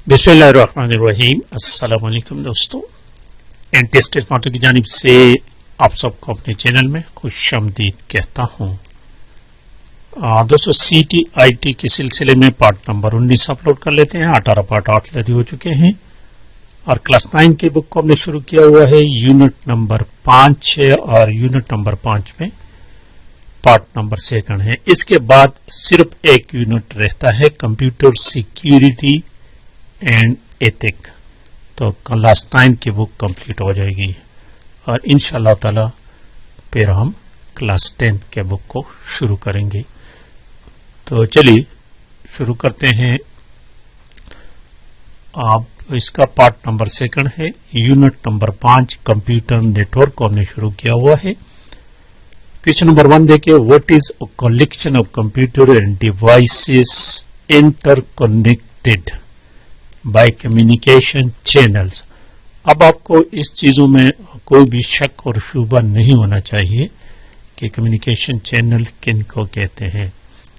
बिस्मिल्लाहिर्रहमानिर्रहीम। अस्सलाम वालेकुम दोस्तों, एंटेस्ट स्मार्ट की जानिब से आप सबको अपने चैनल में खुशामदीद कहता हूँ। दोस्तों, CTIT के सिलसिले में पार्ट नंबर 19 अपलोड कर लेते हैं। 18 पार्ट ऑलरेडी हो चुके हैं और क्लास 9 की बुक को हमने शुरू किया हुआ है। यूनिट नंबर 5 है और यूनिट नंबर 5 में पार्ट नंबर 2 है। इसके बाद सिर्फ एक यूनिट रहता है, कंप्यूटर सिक्योरिटी एंड एथिक। तो क्लास 9 की बुक कंप्लीट हो जाएगी और इंशाअल्लाह ताला फिर हम क्लास 10 के बुक को शुरू करेंगे। तो चलिए शुरू करते हैं। आप इसका पार्ट नंबर 2 है। यूनिट नंबर 5 कंप्यूटर नेटवर्क को हमने शुरू किया हुआ है। क्वेश्चन नंबर 1 देखिए, what is a collection of computer and devices interconnected by communication channels. अब आपको इस चीजों में कोई भी शक और शुबा नहीं होना चाहिए कि कम्युनिकेशन चैनल किन को कहते हैं,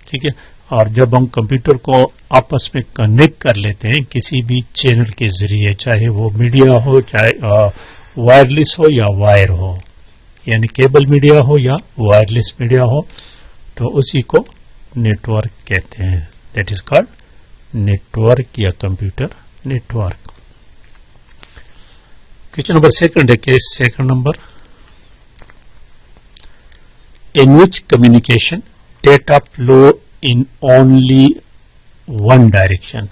ठीक है। और जब हम कंप्यूटर को आपस में कनेक्ट कर लेते हैं किसी भी चैनल के जरिए, चाहे वो मीडिया हो, चाहे वायरलेस हो या वायर हो, यानी केबल मीडिया हो या वायरलेस मीडिया हो, तो उसी को नेटवर्क कहते हैं। दैट इज कॉल्ड नेटवर्क या कंप्यूटर नेटवर्क। क्वेश्चन नंबर 2 देखिए, 2 नंबर, in which communication data flow in only one direction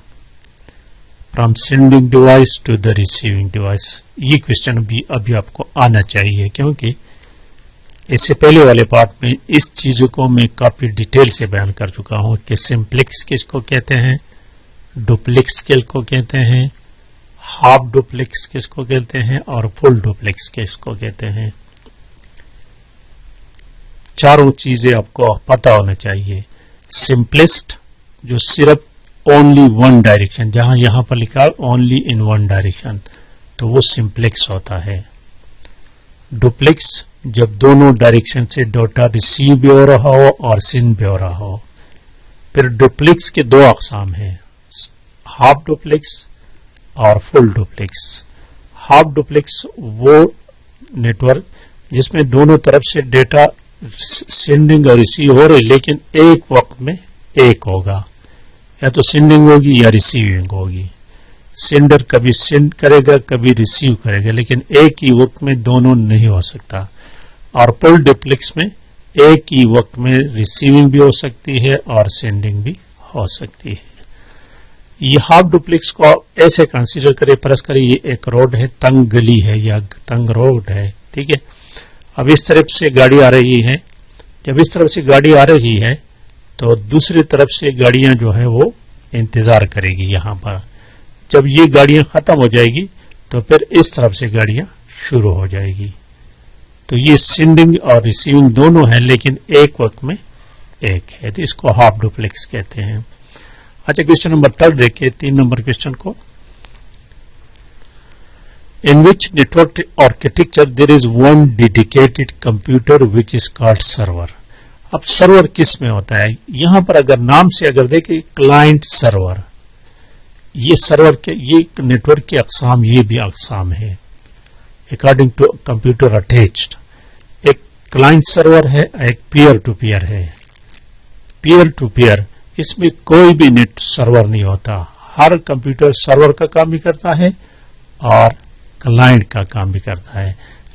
from sending device to the receiving device. ये क्वेश्चन भी अभी आपको आना चाहिए, क्योंकि इससे पहले वाले पार्ट में इस चीजों को मैं काफी डिटेल से बयान कर चुका हूं कि सिंप्लेक्स किसको कहते हैं, डुप्लेक्स किसको कहते हैं, हाफ डुप्लेक्स किसको कहते हैं और फुल डुप्लेक्स किसको कहते हैं। चारों चीजें आपको पता होना चाहिए। सिंपलेस्ट जो सिर्फ ओनली वन डायरेक्शन, जहां यहां पर लिखा है ओनली इन वन डायरेक्शन, तो वो सिंप्लेक्स होता है। डुप्लेक्स जब दोनों डायरेक्शन से डाटा रिसीव भी हो रहा हो और सेंड भी हो रहा हो। फिर डुप्लेक्स के 2 अकसाम हैं, हाफ डुप्लेक्स और फुल डुप्लेक्स। हाफ डुप्लेक्स वो नेटवर्क जिसमें दोनों तरफ से डेटा सेंडिंग और रिसीव हो रही, लेकिन एक वक्त में एक होगा, या तो सेंडिंग होगी या रिसीविंग होगी। सेंडर कभी सेंड करेगा, कभी रिसीव करेगा, लेकिन एक ही वक्त में दोनों नहीं हो सकता। और फुल डुप्लेक्स में एक ही वक्त में रिसीविंग भी हो सकती है और सेंडिंग भी हो सकती है। ये हाफ डुप्लेक्स को ऐसे कंसीडर करें, फर्ज करें ये एक रोड है, तंग गली है या तंग रोड है, ठीक है। अब इस तरफ से गाड़ी आ रही है, जब इस तरफ से गाड़ी आ रही है तो दूसरी तरफ से गाड़ियां जो है वो इंतजार करेगी यहां पर। जब ये गाड़ियां खत्म हो जाएगी तो फिर इस तरफ से गाड़ियां शुरू हो जाएगी। तो ये सेंडिंग और रिसीविंग दोनों है, लेकिन एक वक्त में एक है, तो इसको हाफ डुप्लेक्स कहते हैं। अच्छा, क्वेश्चन नंबर 3 देखिए, 3 नंबर क्वेश्चन को, in which network architecture there is one dedicated computer which is called server. अब सर्वर किस में होता है, यहां पर अगर नाम से अगर देखें क्लाइंट सर्वर, ये सर्वर के ये नेटवर्क के अकसाम, ये भी अकसाम है अकॉर्डिंग टू कंप्यूटर अटैच्ड। एक क्लाइंट सर्वर है, एक पीयर टू पीयर है। पीयर टू पीयर इसमें कोई भी नेट सर्वर नहीं होता, हर कंप्यूटर सर्वर का काम भी करता है और क्लाइंट का काम भी करता है,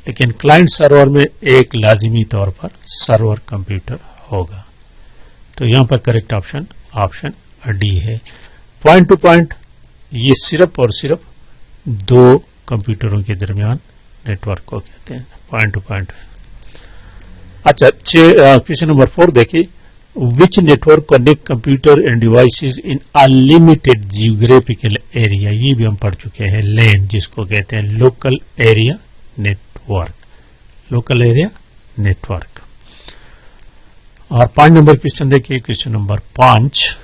लेकिन क्लाइंट सर्वर में एक लाजिमी तौर पर सर्वर कंप्यूटर होगा। तो यहां पर करेक्ट ऑप्शन डी है। पॉइंट टू पॉइंट ये सिर्फ और सिर्फ 2 कंप्यूटरों के दरमियान नेटवर्क को कहते हैं, पॉइंट टू पॉइंट। अच्छा, क्वेश्चन नंबर 4 देखिए, which network connect computer and devices in unlimited geographical area. ये भी हम पढ़ चुके हैं, लैन जिसको कहते हैं local area network, local area network. और 5 नंबर क्वेश्चन देखिए, question number 5,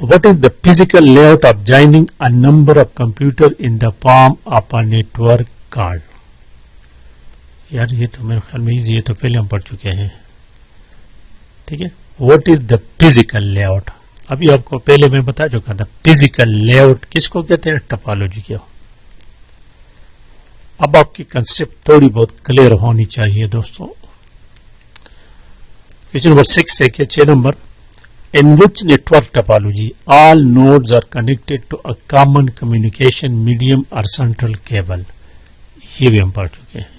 what is the physical layout of joining a number of computer in the form of a network card. यार ये तो मेरे ख्याल में ये तो पहले हम पढ़ चुके हैं, ठीक है। What is the physical layout, ابھی آپ کو پہلے میں بتا چکا تھا فزیکل لے آؤٹ کس کو کہتے ہیں, ٹپالوجی کیا. اب آپ کی کنسپٹ تھوڑی بہت کلیئر ہونی چاہیے دوستوں. کویسچن نمبر 6 دیکھیے 6 number. In which network topology all nodes are connected to a common communication medium or central cable. یہ بھی ہم پڑھ چکے ہیں,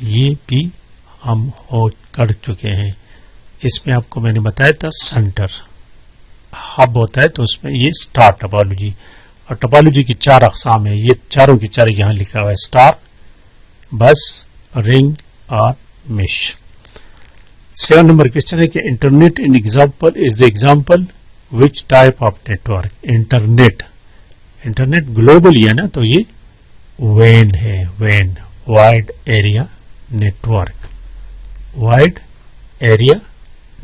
یہ بھی ہم کر چکے ہیں. اس میں آپ کو میں نے بتایا تھا سینٹر ہب ہوتا ہے, تو اس میں یہ اسٹار ٹپالوجی, اور ٹپالوجی کی 4 اقسام ہیں. یہ چاروں کی چار یہاں لکھا ہوا ہے, اسٹار, بس, رنگ اور میش. 7 نمبر کوشچن ہے کہ internet in example is the example which type of network. Internet global ہے نا, تو یہ وین ہے, وین wide area network, wide area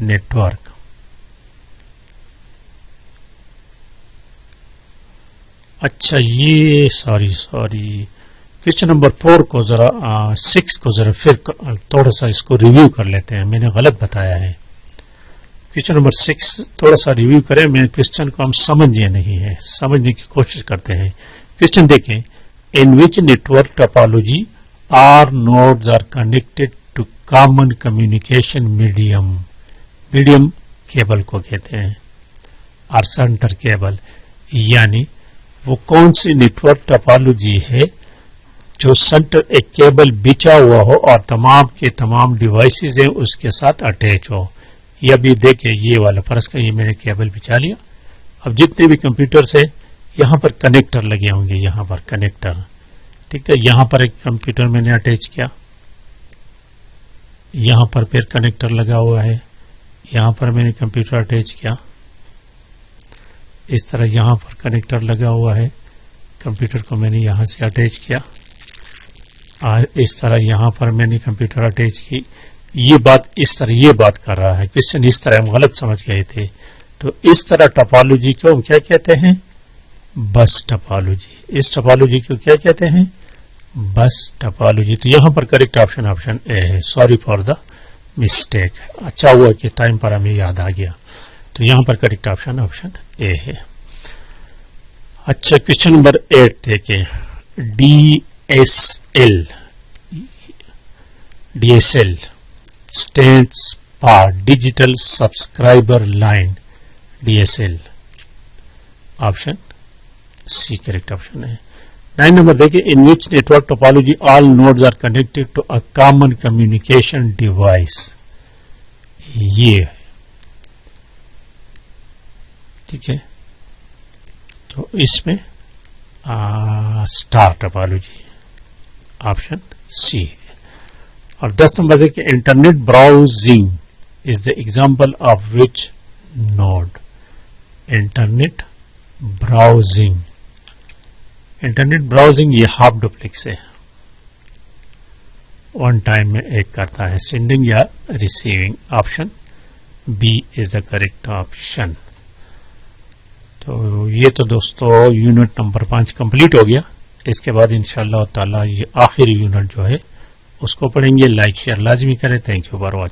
network. اچھا یہ سوری کوشچن نمبر 4 کو ذرا 6 کو ذرا پھر تھوڑا سا اس کو ریویو کر لیتے ہیں, میں نے غلط بتایا ہے. کوشچن نمبر 6 تھوڑا سا ریویو کریں, میں کوشچن کو ہم سمجھے نہیں ہے, سمجھنے کی کوشش کرتے ہیں. کوشچن دیکھیں, in which network topology are nodes are connected to common communication medium. Medium cable کو کہتے ہیں, اور سینٹر کیبل, یعنی وہ کون سی نیٹورک ٹپالوجی ہے جو سینٹر ایک کیبل بچھا ہوا ہو اور تمام کے تمام ڈیوائسز ہیں اس کے ساتھ اٹیچ ہو. یہ بھی دیکھیں, یہ والا فرض کا یہ میں نے کیبل بچھا لیا. اب جتنے بھی کمپیوٹرز ہیں یہاں پر کنیکٹر لگے ہوں گے, یہاں پر کنیکٹر, ٹھیک ہے. یہاں پر ایک کمپیوٹر میں نے اٹیچ کیا, یہاں پر پھر کنیکٹر لگا ہوا ہے, یہاں پر میں نے کمپیوٹر اٹیچ کیا, اس طرح یہاں پر کنیکٹر لگا ہوا ہے, کمپیوٹر کو میں نے یہاں سے اٹیچ کیا, اور اس طرح یہاں پر میں نے کمپیوٹر اٹیچ کی. یہ بات اس طرح یہ بات کر رہا ہے, کوشچن اس طرح ہم غلط سمجھ گئے تھے. تو اس طرح ٹپالوجی کو ہم کیا کہتے ہیں, بس ٹپالوجی. اس ٹپالوجی کو کیا کہتے ہیں, بس ٹپالوجی. تو یہاں پر کریکٹ آپشن اے ہے. سوری فار دا مسٹیک, اچھا ہوا کہ ٹائم پر ہمیں یاد آ گیا. تو یہاں پر کریکٹ آپشن اے ہے. اچھا کوشچن نمبر 8 دیکھیں, DSL stands for Digital Subscriber Line. DSL option C correct option ہے. 9 نمبر دیکھیں, in which network topology all nodes are connected to a common communication device. یہ ٹھیک ہے, تو اس میں اسٹار ٹپالوجی آپشن سی ہے. اور 10 نمبر دیکھیں, internet browsing is the example of which node. Internet browsing یہ ہاف ڈپلیکس ہے, ون ٹائم میں ایک کرتا ہے, سینڈنگ یا receiving. Option B is the correct option. تو یہ تو دوستو یونٹ نمبر 5 کمپلیٹ ہو گیا. اس کے بعد انشاءاللہ تعالی یہ آخری یونٹ جو ہے اس کو پڑھیں گے. لائک شیئر لازمی کریں. Thank you for watching.